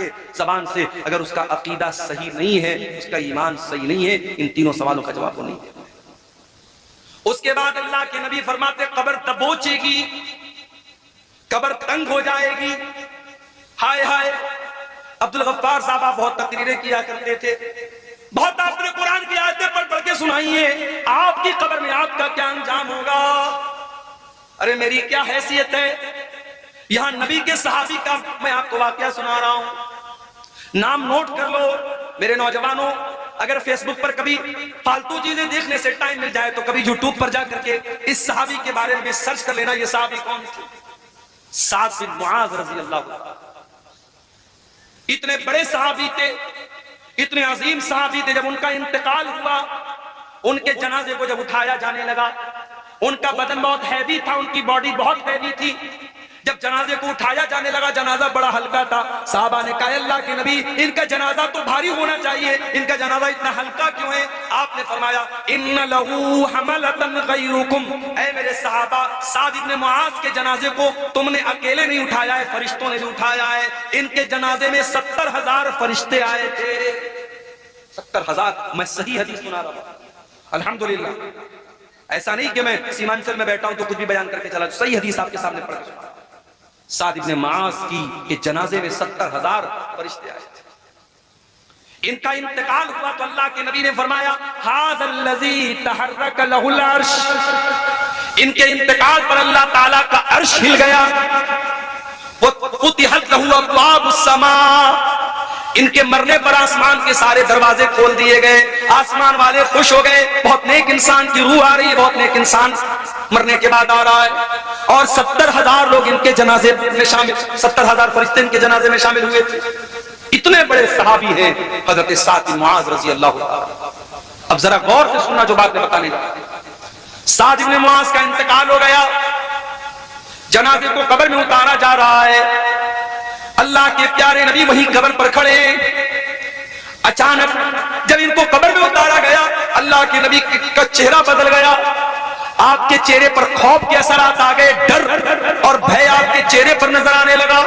کے زبان سے، اگر اس کا عقیدہ صحیح نہیں ہے، اس کا ایمان صحیح نہیں ہے، ان تینوں سوالوں کا جواب وہ نہیں ہے۔ اس کے بعد اللہ کے نبی فرماتے قبر دبوچے گی، قبر تنگ ہو جائے گی۔ ہائے ہائے، عبد الغفار صاحب آپ بہت تقریریں کیا کرتے تھے، بہت آپ نے قرآن کی آیتیں پڑھ پڑھ کے سنائی ہیں، آپ کی قبر میں آپ کا کیا انجام ہوگا؟ ارے میری کیا حیثیت ہے؟ یہاں نبی کے صحابی کا میں آپ کو واقعہ سنا رہا ہوں، نام نوٹ کر لو میرے نوجوانوں۔ اگر فیس بک پر کبھی فالتو چیزیں دیکھنے سے ٹائم مل جائے تو کبھی یوٹیوب پر جا کر کے اس صحابی کے بارے میں سرچ کر لینا، یہ صحابی کون تھے؟ سعد بن معاذ رضی اللہ عنہ۔ اتنے بڑے صحابی تھے، اتنے عظیم صحابی تھے، جب ان کا انتقال ہوا، ان کے جنازے کو جب اٹھایا جانے لگا، ان کا بدن بہت ہیوی تھا، ان کی باڈی بہت ہیوی تھی۔ جب جنازے کو اٹھایا جانے لگا، جنازہ بڑا ہلکا تھا، صحابہ نے کہا اللہ کے نبی ان کا جنازہ تو بھاری ہونا چاہیے، ان کا جنازہ اتنا ہلکا کیوں ہے؟ آپ نے فرمایا ان لہو حملۃ غیرکم، اے میرے صحابہ، سعد بن معاذ کے جنازے کو تم نے اکیلے نہیں اٹھایا ہے، فرشتوں نے بھی اٹھایا ہے۔ ان کے جنازے میں 70,000 فرشتے آئے تھے، 70,000۔ میں صحیح حدیث سنا رہا ہوں الحمدللہ، ایسا نہیں کہ میں سیمانچل میں بیٹھا ہوں تو کچھ بھی بیان کر کے چلا، صحیح حدیث آپ کے سامنے پڑھ کے سنا۔ سعد بن معاذ کی کہ جنازے میں 70,000 فرشتے آئے تھے۔ ان کا انتقال ہوا تو اللہ کے نبی نے فرمایا ھذا الذی تحرک لہ العرش، ان کے انتقال پر اللہ تعالیٰ کا عرش ہل گیا، وفتحت لہ ابواب السماء، ان کے مرنے پر آسمان کے سارے دروازے کھول دیے گئے، آسمان والے خوش ہو گئے، بہت نیک انسان کی روح آ رہی ہے، بہت نیک انسان مرنے کے بعد آ رہا ہے۔ اور 70,000 لوگ ان کے جنازے میں شامل، 70,000 فرشتے ان کے جنازے میں شامل ہوئے تھے۔ اتنے بڑے صحابی ہیں حضرت سعد بن معاذ رضی اللہ عنہ۔ اب ذرا غور سے سننا جو بات میں بتانے لگا۔ سعد بن معاذ کا انتقال ہو گیا، جنازے کو قبر میں اتارا جا رہا ہے، اللہ کے پیارے نبی وہی قبر پر کھڑے ہیں۔ اچانک جب ان کو قبر میں اتارا گیا، اللہ کے نبی کا چہرہ بدل گیا، آپ کے چہرے پر خوف کے اثرات آ گئے، ڈر اور بھے آپ کے چہرے پر نظر آنے لگا۔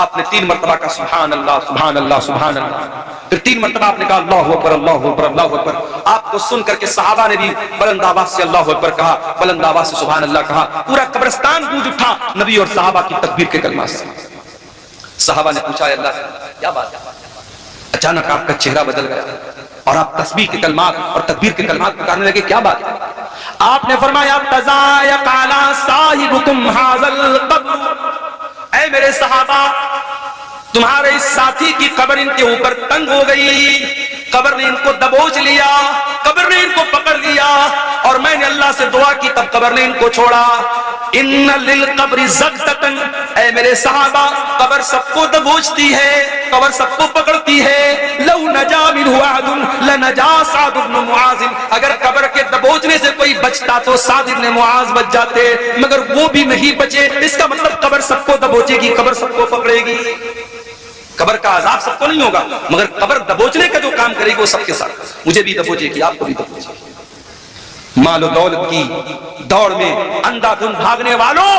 آپ نے 3 مرتبہ کہا سبحان اللہ سبحان اللہ سبحان اللہ، پھر 3 مرتبہ آپ نے کہا اللہ اکبر اللہ اکبر اللہ اکبر۔ آپ کو سن کر کے صحابہ نے بھی بلند آواز سے اللہ اکبر کہا، بلند آواز سے سبحان اللہ کہا، پورا قبرستان گونج اٹھا نبی اور صحابہ کی تکبیر کے کلمات سے۔ صحابہ نے پوچھا اللہ سے کیا بات ہے؟ اچانک آپ کا چہرہ بدل گیا اور آپ تسبیح کے کلمات اور تکبیر کے کلمات پکارنے لگے، کیا بات ہے؟ آپ نے فرمایا تضایق علی صاحبکم ھذا القبر، اے میرے صحابہ، تمہارے اس ساتھی کی قبر ان کے اوپر تنگ ہو گئی، قبر نے ان کو دبوچ لیا، قبر نے ان کو پکڑ لیا، اور میں نے اللہ سے دعا کی تب قبر نے ان کو چھوڑا۔ ان للقبر زغتۃ، اے میرے صحابہ، قبر سب کو دبوچتی ہے، قبر سب کو پکڑتی ہے۔ لو نجا منہ احد لنجا سعد بن معاذ، اگر قبر کے دبوچنے سے کوئی بچتا تو سعد بن معاذ بچ جاتے، مگر وہ بھی نہیں بچے۔ اس کا مطلب قبر سب کو دبوچے گی، قبر سب کو پکڑے گی۔ قبر کا عذاب سب کو نہیں ہوگا، مگر قبر دبوچنے کا جو کام کرے گی وہ سب کے ساتھ، مجھے بھی دبوچے گی، آپ کو بھی دبوچے گی۔ مال و دولت کی دوڑ میں اندھا دھند بھاگنے والوں،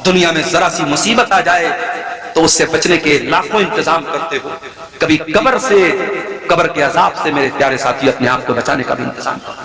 دنیا میں ذرا سی مصیبت آ جائے تو اس سے بچنے کے لاکھوں انتظام کرتے ہو، کبھی قبر سے، قبر کے عذاب سے میرے پیارے ساتھی اپنے آپ کو بچانے کا بھی انتظام کرو۔